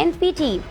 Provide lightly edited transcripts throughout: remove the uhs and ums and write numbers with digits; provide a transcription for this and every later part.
NPT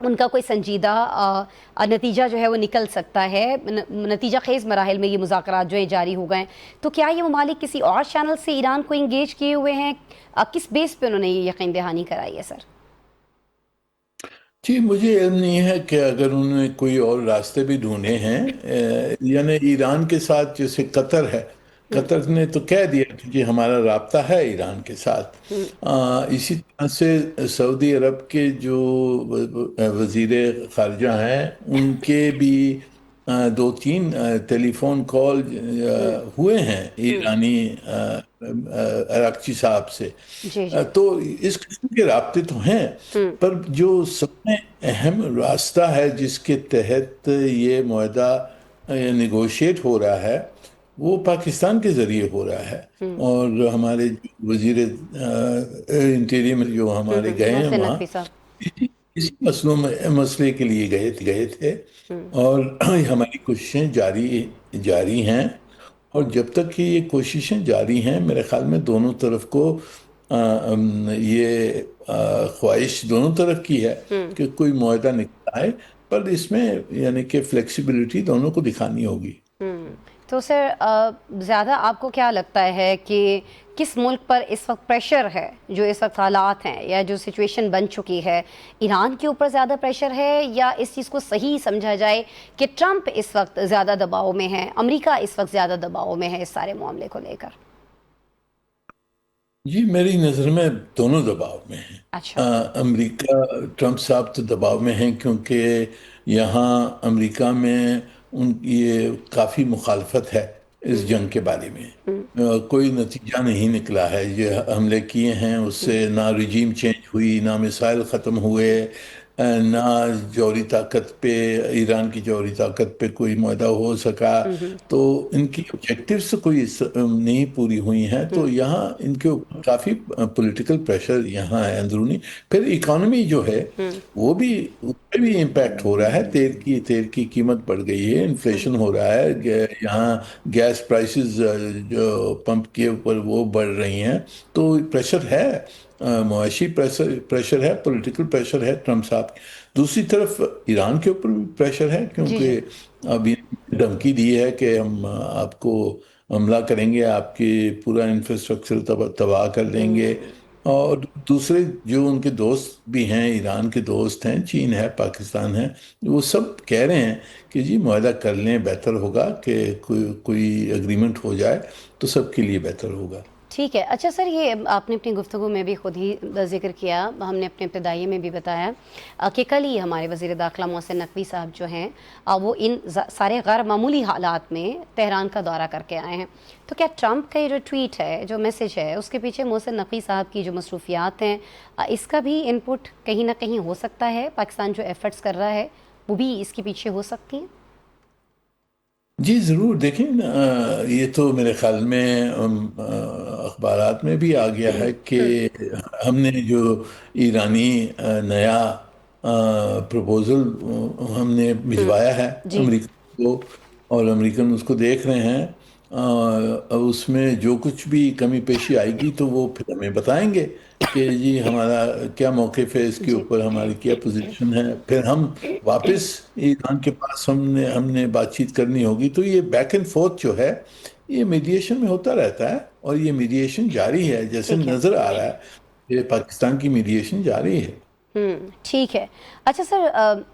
ان کا کوئی سنجیدہ نتیجہ جو ہے وہ نکل سکتا ہے، نتیجہ خیز مراحل میں یہ مذاکرات جو ہے جاری ہو گئے ہیں، تو کیا یہ ممالک کسی اور چینل سے ایران کو انگیج کیے ہوئے ہیں؟ کس بیس پہ انہوں نے یہ یقین دہانی کرائی ہے سر؟ جی مجھے علم نہیں ہے کہ اگر انہوں نے کوئی اور راستے بھی ڈھونڈے ہیں، یعنی ایران کے ساتھ جیسے قطر ہے، قطر نے تو کہہ دیا کہ جی ہمارا رابطہ ہے ایران کے ساتھ۔ اسی طرح سے سعودی عرب کے جو وزیر خارجہ ہیں ان کے بھی دو تین ٹیلی فون کال ہوئے ہیں ایرانی عراقچی صاحب سے۔ جی جی تو اس قسم کے رابطے تو ہیں، پر جو سب میں اہم راستہ ہے جس کے تحت یہ معاہدہ نیگوشیٹ ہو رہا ہے وہ پاکستان کے ذریعے ہو رہا ہے، اور ہمارے وزیر انٹیریم جو ہمارے گئے ہیں محسن وہاں نقوی صاحب۔ اسی مسئلے کے لیے گئے تھے، اور ہماری کوششیں جاری ہیں، اور جب تک کہ یہ کوششیں جاری ہیں میرے خیال میں دونوں طرف کو یہ خواہش دونوں طرف کی ہے کہ کوئی معاہدہ نکل آئے، پر اس میں یعنی کہ فلیکسیبلٹی دونوں کو دکھانی ہوگی۔ تو سر زیادہ آپ کو کیا لگتا ہے کہ کس ملک پر اس وقت پریشر ہے، جو اس وقت حالات ہیں یا جو سچویشن بن چکی ہے، ایران کے اوپر زیادہ پریشر ہے، یا اس چیز کو صحیح سمجھا جائے کہ ٹرمپ اس وقت زیادہ دباؤ میں ہے، امریکہ اس وقت زیادہ دباؤ میں ہے اس سارے معاملے کو لے کر؟ جی میری نظر میں دونوں دباؤ میں ہیں۔ اچھا۔ امریکہ، ٹرمپ صاحب تو دباؤ میں ہیں کیونکہ یہاں امریکہ میں ان کی کافی مخالفت ہے اس جنگ کے بارے میں، کوئی نتیجہ نہیں نکلا ہے۔ یہ حملے کیے ہیں، اس سے نہ رجیم چینج ہوئی، نہ میسائل ختم ہوئے، نہ جوہری طاقت پہ، ایران کی جوہری طاقت پہ کوئی معاہدہ ہو سکا، تو ان کی آبجیکٹیوز کوئی نہیں پوری ہوئی ہیں۔ تو یہاں ان کے اوپر کافی پولیٹیکل پریشر یہاں ہے اندرونی۔ پھر اکانومی جو ہے وہ بھی، اس پہ بھی امپیکٹ ہو رہا ہے، تیل کی قیمت بڑھ گئی ہے، انفلیشن ہو رہا ہے، یہاں گیس پرائسز جو پمپ کے اوپر وہ بڑھ رہی ہیں، تو پریشر ہے، معاشی پریشر ہے، پولیٹیکل پریشر ہے ٹرمپ صاحب کی۔ دوسری طرف ایران کے اوپر بھی پریشر ہے، جی جی۔ کیونکہ ابھی دھمکی دی ہے کہ ہم آپ کو حملہ کریں گے، آپ کی پورا انفراسٹرکچر تباہ کر دیں گے۔ اور دوسرے جو ان کے دوست بھی ہیں، ایران کے دوست ہیں، چین ہے، پاکستان ہے، وہ سب کہہ رہے ہیں کہ جی معاہدہ کر لیں، بہتر ہوگا کہ کوئی اگریمنٹ ہو جائے تو سب کے لیے بہتر ہوگا۔ ٹھیک ہے۔ اچھا سر، یہ آپ نے اپنی گفتگو میں بھی خود ہی ذکر کیا، ہم نے اپنے ابتدائی میں بھی بتایا کہ کل ہی ہمارے وزیر داخلہ محسن نقوی صاحب جو ہیں وہ ان سارے غیر معمولی حالات میں تہران کا دورہ کر کے آئے ہیں، تو کیا ٹرمپ کا یہ جو ٹویٹ ہے، جو میسج ہے، اس کے پیچھے محسن نقوی صاحب کی جو مصروفیات ہیں، اس کا بھی ان پٹ کہیں نہ کہیں ہو سکتا ہے؟ پاکستان جو ایفرٹس کر رہا ہے وہ بھی اس کے پیچھے ہو سکتی ہیں؟ جی ضرور، دیکھیں یہ تو میرے خیال میں اخبارات میں بھی آ گیا ہے کہ ہم نے جو ایرانی نیا پروپوزل ہم نے بھجوایا ہے جی۔ امریکہ کو، اور امریکن اس کو دیکھ رہے ہیں، اس میں جو کچھ بھی کمی پیشی آئے گی تو وہ پھر ہمیں بتائیں گے کہ جی ہمارا کیا موقف ہے اس کے جی اوپر، ہماری کیا پوزیشن ہے۔ پھر ہم واپس ایران کے پاس ہم نے بات چیت کرنی ہوگی۔ تو یہ بیک اینڈ فورتھ جو ہے یہ میڈیشن میں ہوتا رہتا ہے، اور یہ میڈیشن جاری ہے، جیسے ٹھیک ہے۔ نظر آ رہا ہے یہ پاکستان کی میڈیشن جاری ہے۔ ٹھیک ہے۔ اچھا سر،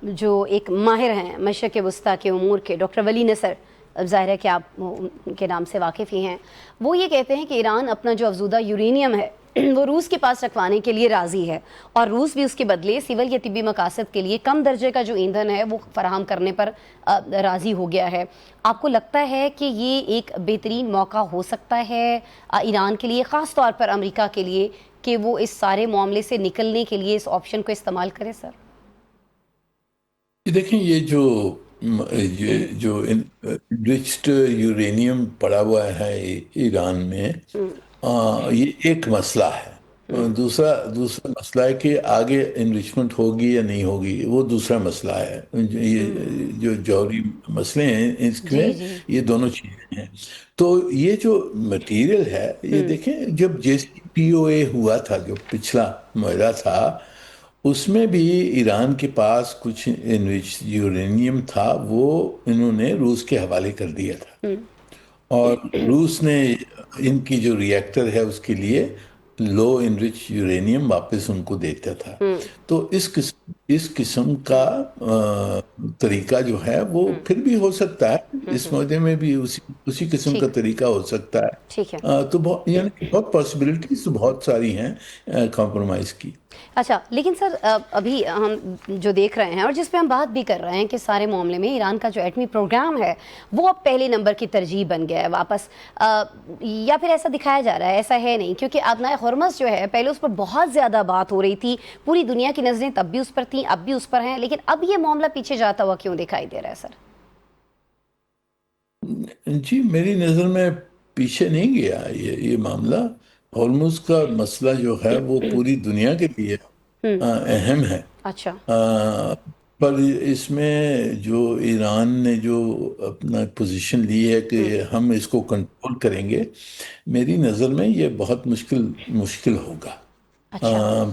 جو ایک ماہر ہیں مشرق وسطیٰ کے امور کے، ڈاکٹر ولی نصر، ظاہر ہے کہ آپ ان کے نام سے واقف ہی ہیں، وہ یہ کہتے ہیں کہ ایران اپنا جو افزودہ یورینیم ہے وہ روس کے پاس رکھوانے کے لیے راضی ہے، اور روس بھی اس کے بدلے سول یا طبی مقاصد کے لیے کم درجے کا جو ایندھن ہے وہ فراہم کرنے پر راضی ہو گیا ہے۔ آپ کو لگتا ہے کہ یہ ایک بہترین موقع ہو سکتا ہے ایران کے لیے، خاص طور پر امریکہ کے لیے، کہ وہ اس سارے معاملے سے نکلنے کے لیے اس آپشن کو استعمال کرے سر؟ دیکھیں یہ جو انرچڈ یورینیم پڑا ہوا ہے ایران میں، یہ ایک مسئلہ ہے۔ دوسرا مسئلہ ہے کہ آگے انرچمنٹ ہوگی یا نہیں ہوگی، وہ دوسرا مسئلہ ہے۔ یہ جو جوہری مسئلے ہیں اس میں یہ دونوں چیزیں ہیں۔ تو یہ جو مٹیریل ہے، یہ دیکھیں جب جے سی پی او اے ہوا تھا، جو پچھلا معاہدہ تھا، اس میں بھی ایران کے پاس کچھ انرچ یورینیم تھا، وہ انہوں نے روس کے حوالے کر دیا تھا، اور روس نے ان کی جو ریئیکٹر ہے اس کے لیے لو انرچ یورینیم واپس ان کو دیتا تھا۔ تو اس قسم کا طریقہ جو ہے وہ پھر بھی ہو سکتا ہے، اس معاہدے میں بھی اسی قسم کا طریقہ ہو سکتا ہے۔ ٹھیک ہے، تو یعنی کہ بہت پاسبلٹیز تو بہت ساری ہیں کمپرومائز کی۔ اچھا لیکن سر ابھی ہم جو دیکھ رہے ہیں اور جس پہ ہم بات بھی کر رہے ہیں کہ سارے معاملے میں ایران کا جو ایٹمی پروگرام ہے وہ اب پہلے نمبر کی ترجیح بن گیا ہے واپس، یا پھر ایسا دکھایا جا رہا ہے؟ ایسا ہے نہیں، کیونکہ آبنائے ہرمز جو ہے پہلے اس پر بہت زیادہ بات ہو رہی تھی، پوری دنیا کی نظریں تب بھی اس پر تھیں، اب بھی اس پر ہیں، لیکن اب یہ معاملہ پیچھے جاتا ہوا کیوں دکھائی دے رہا ہے سر؟ جی میری نظر میں پیچھے نہیں گیا یہ معاملہ۔ ہرمز کا مسئلہ جو ہے وہ پوری دنیا کے لیے اہم ہے، اچھا، پر اس میں جو ایران نے جو اپنا پوزیشن لی ہے کہ ہم اس کو کنٹرول کریں گے، میری نظر میں یہ بہت مشکل ہوگا۔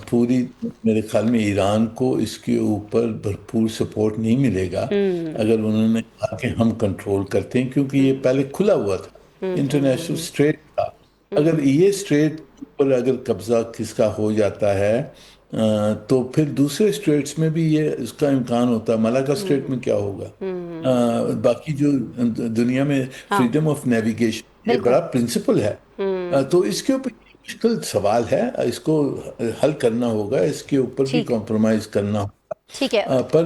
پوری میرے خیال میں ایران کو اس کے اوپر بھرپور سپورٹ نہیں ملے گا اگر انہوں نے کہا کہ ہم کنٹرول کرتے ہیں، کیونکہ یہ پہلے کھلا ہوا تھا، انٹرنیشنل اسٹریٹ تھا۔ اگر یہ اسٹریٹ پر اگر قبضہ کس کا ہو جاتا ہے تو پھر دوسرے اسٹریٹس میں بھی یہ اس کا امکان ہوتا ہے۔ ملاکا اسٹریٹ میں کیا ہوگا؟ باقی جو دنیا میں فریڈم آف نیویگیشن یہ بڑا پرنسپل ہے، تو اس کے اوپر مشکل سوال ہے، اس کو حل کرنا ہوگا، اس کے اوپر بھی کمپرومائز کرنا ہوگا۔ ٹھیک ہے، پر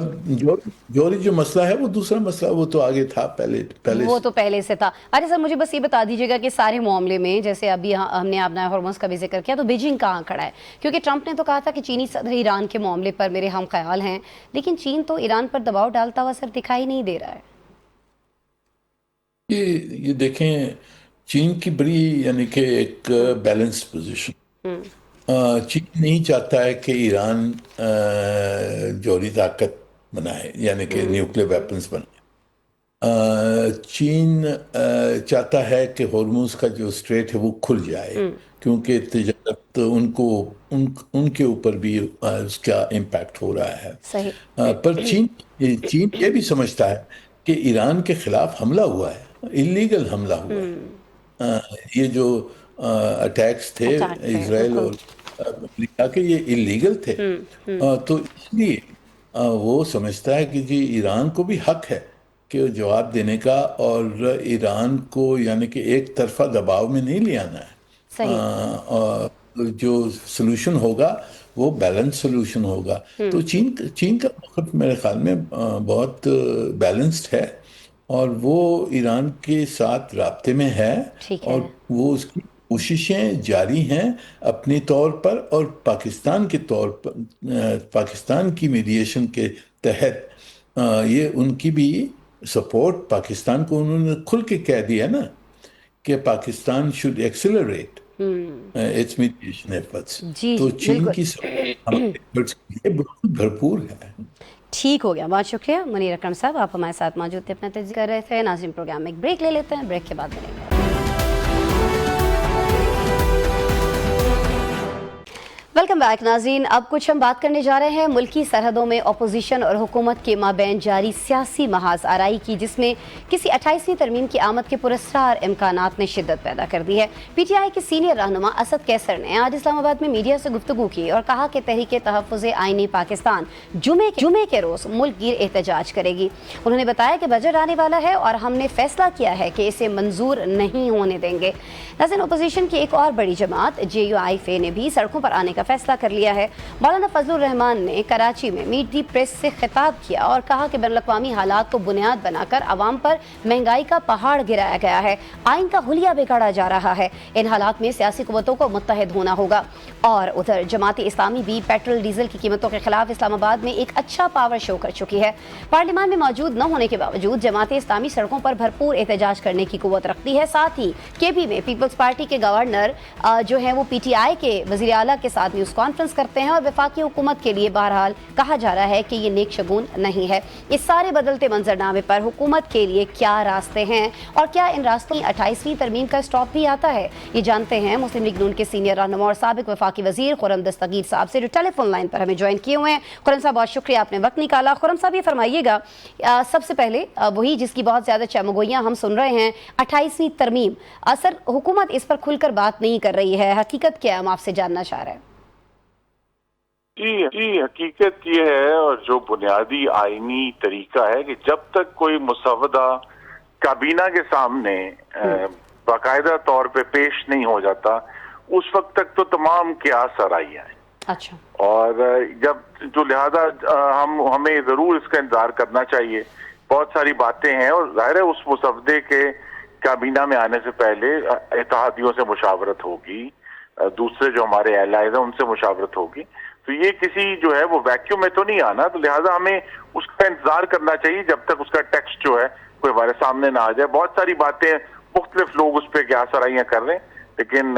جو مسئلہ ہے وہ دوسرا مسئلہ، وہ تو آگے تھا پہلے وہ تو پہلے سے تھا۔ ارے سر مجھے بس یہ بتا دیجیے گا کہ سارے معاملے میں جیسے ابھی ہم نے آبنائے ہرمز کا بھی ذکر کیا، تو بیجنگ کہاں کھڑا ہے؟ کیونکہ ٹرمپ نے تو کہا تھا کہ چینی صدر ایران کے معاملے پر میرے ہم خیال ہیں، لیکن چین تو ایران پر دباؤ ڈالتا ہوا سر دکھائی نہیں دے رہا ہے۔ یہ دیکھیں چین کی بڑی یعنی کہ ایک بیلنس پوزیشن، چین نہیں چاہتا ہے کہ ایران جوہری طاقت بنائے، یعنی کہ نیوکلیر ویپنز بنائے۔ چین چاہتا ہے کہ ہرمز کا جو اسٹریٹ ہے وہ کھل جائے، کیونکہ تجارت ان کے اوپر بھی اس کا امپیکٹ ہو رہا ہے۔ صحیح، پر چین یہ بھی سمجھتا ہے کہ ایران کے خلاف حملہ ہوا ہے، اللیگل حملہ ہوا ہے۔ یہ جو اٹیکس تھے اسرائیل اور امریکہ کے، یہ اللیگل تھے، تو اس لیے وہ سمجھتا ہے کہ جی ایران کو بھی حق ہے کہ جواب دینے کا، اور ایران کو یعنی کہ ایک طرفہ دباؤ میں نہیں لے آنا ہے۔ جو سلوشن ہوگا وہ بیلنس سلوشن ہوگا۔ تو چین کا موقف میرے خیال میں بہت بیلنسڈ ہے، اور وہ ایران کے ساتھ رابطے میں ہے، اور وہ اس کی کوششیں جاری ہیں اپنے طور پر، اور پاکستان کے طور پر پاکستان کی میڈیشن کے تحت یہ ان کی بھی سپورٹ، پاکستان کو انہوں نے کھل کے کہہ دیا نا کہ Pakistan should accelerate its mediation efforts۔ تو چین کی efforts بہت بھرپور ہے۔ ٹھیک ہو گیا، بہت شکریہ منیر اکرم صاحب، آپ ہمارے ساتھ موجود تھے، اپنا تجزیہ کر رہے تھے۔ ناظرین پروگرام میں ایک بریک لے لیتے ہیں، بریک کے بعد ملیں گے۔ ویلکم بیک ناظرین، اب کچھ ہم بات کرنے جا رہے ہیں ملکی سرحدوں میں اپوزیشن اور حکومت کے مابین جاری سیاسی محاذ آرائی کی، جس میں کسی 28ویں ترمیم کی آمد کے پراسرار امکانات نے شدت پیدا کر دی ہے۔ پی ٹی آئی کے سینئر رہنما اسد کیسر نے آج اسلام آباد میں میڈیا سے گفتگو کی اور کہا کہ تحریک تحفظ آئینی پاکستان جمعے کے روز ملک گیر احتجاج کرے گی۔ انہوں نے بتایا کہ بجٹ آنے والا ہے اور ہم نے فیصلہ کیا ہے کہ اسے منظور نہیں ہونے دیں گے۔ ناظرین، اپوزیشن کی ایک اور بڑی جماعت JUIF نے بھی سڑکوں پر آنے کا فیصلہ کر لیا ہے۔ مولانا فضل الرحمان نے کراچی میں میٹ دی پریس سے خطاب کیا اور کہا کہ بین الاقوامی حالات کو بنیاد بنا کر عوام پر مہنگائی کا پہاڑ گرایا گیا ہے، آئین کا حلیہ بگاڑا جا رہا ہے، ان حالات میں سیاسی قوتوں کو متحد ہونا ہوگا۔ اور ادھر جماعت اسلامی بھی پیٹرول ڈیزل کی قیمتوں کے خلاف اسلام آباد میں ایک اچھا پاور شو کر چکی ہے۔ پارلیمان میں موجود نہ ہونے کے باوجود جماعت اسلامی سڑکوں پر بھرپور احتجاج کرنے کی قوت رکھتی ہے۔ ساتھ ہی KP میں پیپلز پارٹی کے گورنر جو ہیں وہ PTI کے وزیر اعلیٰ کے ساتھ نیوز کانفرنس کرتے ہیں اور وفاقی حکومت کے لیے بہرحال کہا جا رہا ہے کہ یہ نیک شگون نہیں ہے. اس سارے بدلتے منظرنامے پر حکومت کے لیے کیا راستے ہیں اور کیا ان راستوں میں 28ویں ترمیم کا اسٹاپ بھی آتا ہے؟ یہ جانتے ہیں مسلم لیگ نون کے سینئر رہنما اور سابق وفاقی وزیر خرم دستگیر صاحب سے، جو ٹیلی فون لائن پر ہمیں جوائن کیے ہوئے ہیں. خرم صاحب بہت شکریہ، آپ نے وقت نکالا. خرم صاحب یہ فرمائیے گا سب سے پہلے وہی جس کی بہت زیادہ چمگوئیاں ہم سن رہے ہیں، 28ویں ترمیم، سر حکومت اس پر کھل کر بات نہیں کر رہی ہے، حقیقت کیا ہے؟ ہم آپ سے جاننا چاہ رہے ہیں. جی حقیقت یہ ہے، اور جو بنیادی آئینی طریقہ ہے کہ جب تک کوئی مسودہ کابینہ کے سامنے باقاعدہ طور پہ پیش نہیں ہو جاتا، اس وقت تک تو تمام قیاس آرائیاں ہیں. اچھا. اور جب جو لہذا ہمیں ضرور اس کا انتظار کرنا چاہیے. بہت ساری باتیں ہیں اور ظاہر ہے اس مسودے کے کابینہ میں آنے سے پہلے اتحادیوں سے مشاورت ہوگی، دوسرے جو ہمارے الائز ہیں ان سے مشاورت ہوگی. تو یہ کسی جو ہے وہ ویکیوم میں تو نہیں آنا، تو لہٰذا ہمیں اس کا انتظار کرنا چاہیے جب تک اس کا ٹیکسٹ جو ہے کوئی ہمارے سامنے نہ آ جائے. بہت ساری باتیں مختلف لوگ اس پہ قیاس آرائیاں کر رہے ہیں، لیکن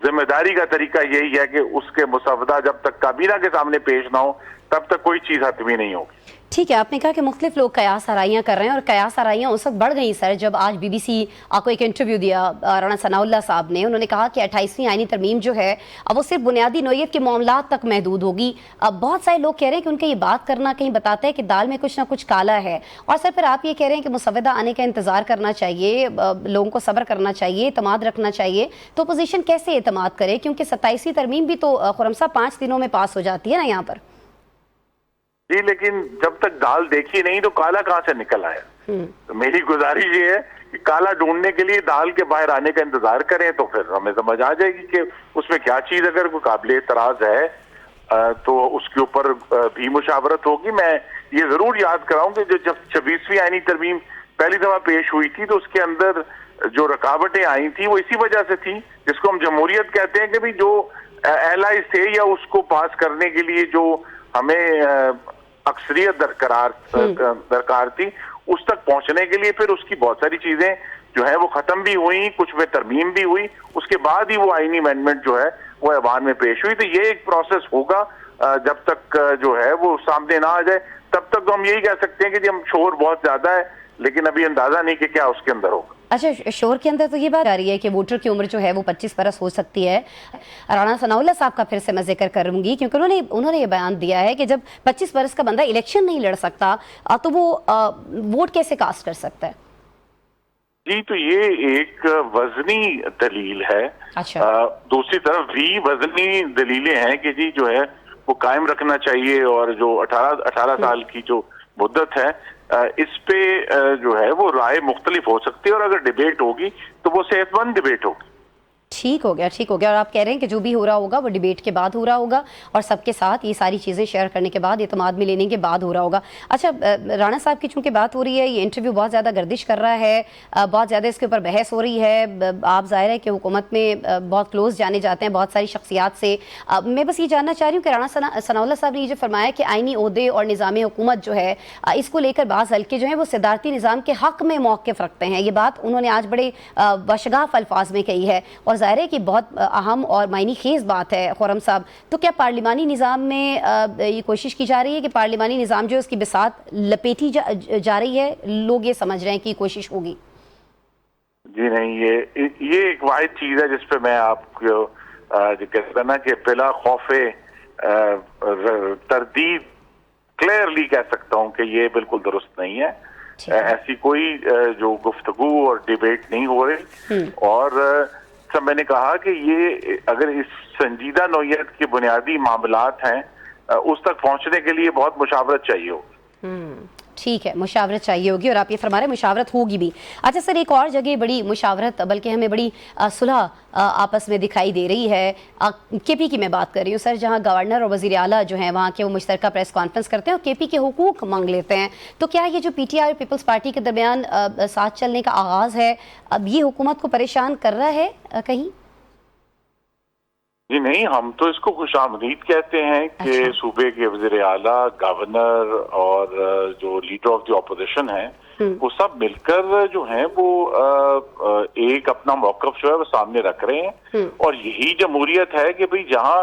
ذمہ داری کا طریقہ یہی ہے کہ اس کے مسودہ جب تک کابینہ کے سامنے پیش نہ ہو تب تک کوئی چیز حتمی نہیں ہوگی. ٹھیک ہے، آپ نے کہا کہ مختلف لوگ قیاس آرائیاں کر رہے ہیں، اور قیاس آرائیاں اس وقت بڑھ گئیں سر جب آج بی بی سی کو ایک انٹرویو دیا رانا ثناء اللہ صاحب نے. انہوں نے کہا کہ 28ویں آئینی ترمیم جو ہے وہ صرف بنیادی نوعیت کے معاملات تک محدود ہوگی. بہت سارے لوگ کہہ رہے ہیں کہ ان کا یہ بات کرنا کہیں بتاتا ہے کہ دال میں کچھ نہ کچھ کالا ہے. اور سر پھر آپ یہ کہہ رہے ہیں کہ مسودہ آنے کا انتظار کرنا چاہیے، لوگوں کو صبر کرنا چاہیے، اعتماد رکھنا چاہیے. تو اپوزیشن کیسے اعتماد کرے؟ کیونکہ 27ویں ترمیم بھی تو خرم صاحب 5 دنوں میں پاس ہو جاتی ہے نا یہاں پر. جی لیکن جب تک دال دیکھی نہیں تو کالا کہاں سے نکل آیا؟ تو میری گزارش یہ ہے کہ کالا ڈھونڈنے کے لیے دال کے باہر آنے کا انتظار کریں تو پھر ہمیں سمجھ آ جائے گی کہ اس میں کیا چیز اگر کوئی قابل اعتراض ہے تو اس کے اوپر بھی مشاورت ہوگی. میں یہ ضرور یاد کراؤں کہ جب 26ویں آئینی ترمیم پہلی دفعہ پیش ہوئی تھی تو اس کے اندر جو رکاوٹیں آئی تھیں وہ اسی وجہ سے تھی جس کو ہم جمہوریت کہتے ہیں، کہ بھی جو الائز تھے یا اس کو پاس کرنے کے لیے جو ہمیں اکثریت درکار تھی اس تک پہنچنے کے لیے پھر اس کی بہت ساری چیزیں جو ہیں وہ ختم بھی ہوئی، کچھ میں ترمیم بھی ہوئی، اس کے بعد ہی وہ آئینی امینڈمنٹ جو ہے وہ ایوان میں پیش ہوئی. تو یہ ایک پروسیس ہوگا، جب تک جو ہے وہ سامنے نہ آ جائے تب تک تو ہم یہی کہہ سکتے ہیں کہ جی ہم شور بہت زیادہ ہے لیکن ابھی اندازہ نہیں کہ کیا اس کے اندر ہوگا. اچھا، شور کے اندر تو یہ بات آ رہی ہے کہ ووٹر کی عمر جو ہے وہ 25 برس ہو سکتی ہے. رانا ثناء اللہ صاحب کا پھر سے میں ذکر کروں گی کیونکہ انہوں نے یہ بیان دیا ہے کہ جب 25 برس کا بندہ الیکشن نہیں لڑ سکتا تو وہ ووٹ کیسے کاسٹ کر سکتا ہے؟ جی تو یہ ایک وزنی دلیل ہے. اچھا. دوسری طرف بھی وزنی دلیلیں ہیں کہ جی جو ہے وہ قائم رکھنا چاہیے، اور جو 18 سال کی جو مدت ہے اس پہ جو ہے وہ رائے مختلف ہو سکتی ہے، اور اگر ڈیبیٹ ہوگی تو وہ صحت مند ڈیبیٹ ہوگی. ٹھیک ہو گیا. اور آپ کہہ رہے ہیں کہ جو بھی ہو رہا ہوگا وہ ڈیبیٹ کے بعد ہو رہا ہوگا اور سب کے ساتھ یہ ساری چیزیں شیئر کرنے کے بعد، اعتماد میں لینے کے بعد ہو رہا ہوگا. اچھا، رانا صاحب کی چونکہ بات ہو رہی ہے، یہ انٹرویو بہت زیادہ گردش کر رہا ہے، بہت زیادہ اس کے اوپر بحث ہو رہی ہے. آپ ظاہر ہے کہ حکومت میں بہت کلوز جانے جاتے ہیں بہت ساری شخصیات سے. میں بس یہ جاننا چاہ رہی ہوں کہ رانا ثناء اللہ صاحب نے یہ جو فرمایا کہ آئینی عہدے اور نظام حکومت جو ہے اس کو لے کر بعض حلقے جو ہیں وہ صدارتی نظام کے حق میں موقف رکھتے ہیں، یہ بات انہوں نے آج بڑے بشگاف الفاظ میں کہی ہے، اور ظاہر ہے کہ بہت اہم اور معنی خیز بات ہے. خرم صاحب، تو کیا پارلیمانی نظام میں یہ کوشش کی جا رہی ہے کہ پارلیمانی نظام جو اس کی بساط لپیٹی جا رہی ہے؟ لوگ یہ سمجھ رہے ہیں کہ یہ کوشش ہوگی. جی نہیں، یہ ایک واحد چیز ہے جس پہ میں آپ کو کہتا نا کہ بلا خوف تردید کلیئرلی کہہ سکتا ہوں کہ یہ بالکل درست نہیں ہے. ایسی کوئی جو گفتگو اور ڈیبیٹ نہیں ہو رہی، اور سب میں نے کہا کہ یہ اگر اس سنجیدہ نوعیت کے بنیادی معاملات ہیں اس تک پہنچنے کے لیے بہت مشاورت چاہیے ہوگی. ٹھیک ہے، مشاورت چاہیے ہوگی، اور آپ یہ فرما رہے ہیں مشاورت ہوگی بھی. اچھا سر، ایک اور جگہ بڑی مشاورت بلکہ ہمیں بڑی صلح آپس میں دکھائی دے رہی ہے. کے پی کی میں بات کر رہی ہوں سر، جہاں گورنر اور وزیر اعلیٰ جو ہیں وہاں کے وہ مشترکہ پریس کانفرنس کرتے ہیں اور کے پی کے حقوق مانگ لیتے ہیں. تو کیا یہ جو پی ٹی آئی اور پیپلز پارٹی کے درمیان ساتھ چلنے کا آغاز ہے اب یہ حکومت کو پریشان کر رہا ہے کہیں؟ جی نہیں، ہم تو اس کو خوش آمدید کہتے ہیں کہ صوبے کے وزیر اعلیٰ، گورنر اور جو لیڈر آف دی اپوزیشن ہیں وہ سب مل کر جو ہیں وہ ایک اپنا موقف جو ہے وہ سامنے رکھ رہے ہیں. اور یہی جمہوریت ہے کہ بھئی جہاں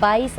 22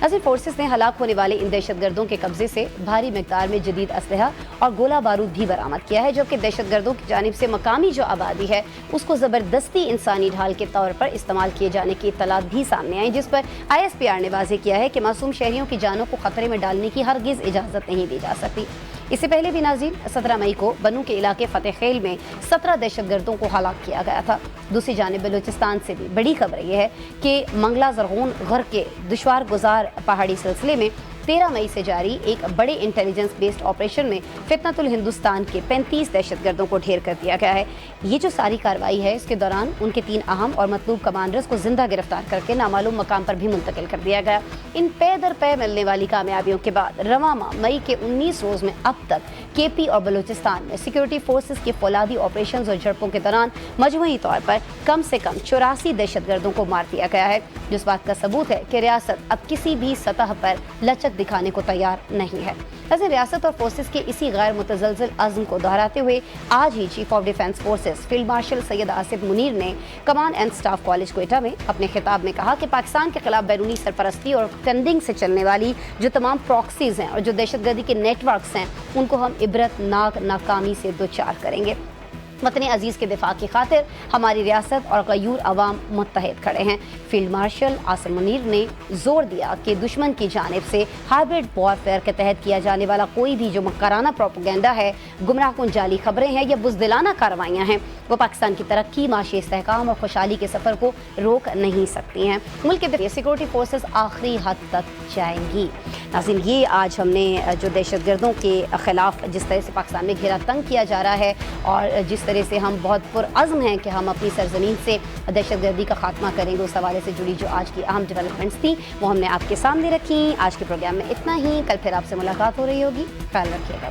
ناظرین، فورسز نے ہلاک ہونے والے ان دہشت گردوں کے قبضے سے بھاری مقدار میں جدید اسلحہ اور گولہ بارود بھی برآمد کیا ہے، جبکہ دہشت گردوں کی جانب سے مقامی جو آبادی ہے اس کو زبردستی انسانی ڈھال کے طور پر استعمال کیے جانے کی اطلاعات بھی سامنے آئی، جس پر ISPR نے واضح کیا ہے کہ معصوم شہریوں کی جانوں کو خطرے میں ڈالنے کی ہرگز اجازت نہیں دی جا سکتی۔ اس سے پہلے بھی ناظرین 17 مئی کو بنو کے علاقے فتح خیل میں 17 دہشت گردوں کو ہلاک کیا گیا تھا۔ دوسری جانب بلوچستان سے بھی بڑی خبر یہ ہے کہ منگلا زرغون غر کے دشوار گزار پہاڑی سلسلے میں 13 مئی سے جاری ایک بڑے انٹیلیجنس بیسڈ آپریشن میں فتنۃ الہندوستان کے 35 دہشت گردوں کو ڈھیر کر دیا گیا ہے۔ یہ جو ساری کارروائی ہے، اس کے دوران ان کے 3 اہم اور مطلوب کمانڈرز کو زندہ گرفتار کر کے نامعلوم مقام پر بھی منتقل کر دیا گیا۔ ان پے در پے ملنے والی کامیابیوں کے بعد رواں ماہ مئی کے 19 روز میں اب تک KP اور بلوچستان میں سیکورٹی فورسز کے فولادی آپریشنز اور جھڑپوں کے دوران مجموعی طور پر کم سے کم 84 دہشت گردوں کو مار دیا گیا ہے، جس بات کا ثبوت ہے کہ ریاست اب کسی بھی سطح پر لچک دکھانے کو تیار نہیں ہے۔ ویسے ریاست اور فورسز کے اسی غیر متزلزل عزم کو دہراتے ہوئے آج ہی chief of defence forces field marshal Syed Asif Munir نے command and staff college Quetta میں اپنے خطاب میں کہا کہ پاکستان کے خلاف بیرونی سرپرستی اور فنڈنگ سے چلنے والی جو تمام پراکسیز ہیں اور جو دہشت گردی کے نیٹ ورکس ہیں، ان کو ہم عبرت ناک ناکامی سے دوچار کریں گے۔ وطن عزیز کے دفاع کی خاطر ہماری ریاست اور غیور عوام متحد کھڑے ہیں۔ فیلڈ مارشل آصف منیر نے زور دیا کہ دشمن کی جانب سے ہائبرڈ وارفیئر کے تحت کیا جانے والا کوئی بھی جو مکرانہ پروپیگنڈا ہے، گمراہ کن جعلی خبریں ہیں یا بزدلانہ کارروائیاں ہیں، وہ پاکستان کی ترقی، معاشی استحکام اور خوشحالی کے سفر کو روک نہیں سکتی ہیں۔ ملک کے سیکورٹی فورسز آخری حد تک جائیں گی۔ ناظرین، یہ آج ہم نے جو دہشت گردوں کے خلاف جس طرح سے پاکستان میں گھیرا تنگ کیا جا رہا ہے اور جس طرح سے ہم بہت پرعزم ہیں کہ ہم اپنی سرزمین سے دہشت گردی کا خاتمہ کریں گے، اس حوالے سے جڑی جو آج کی اہم ڈیولپمنٹس تھی وہ ہم نے آپ کے سامنے رکھی۔ آج کے پروگرام میں اتنا ہی، کل پھر آپ سے ملاقات ہو رہی ہوگی، خیال رکھیے گا۔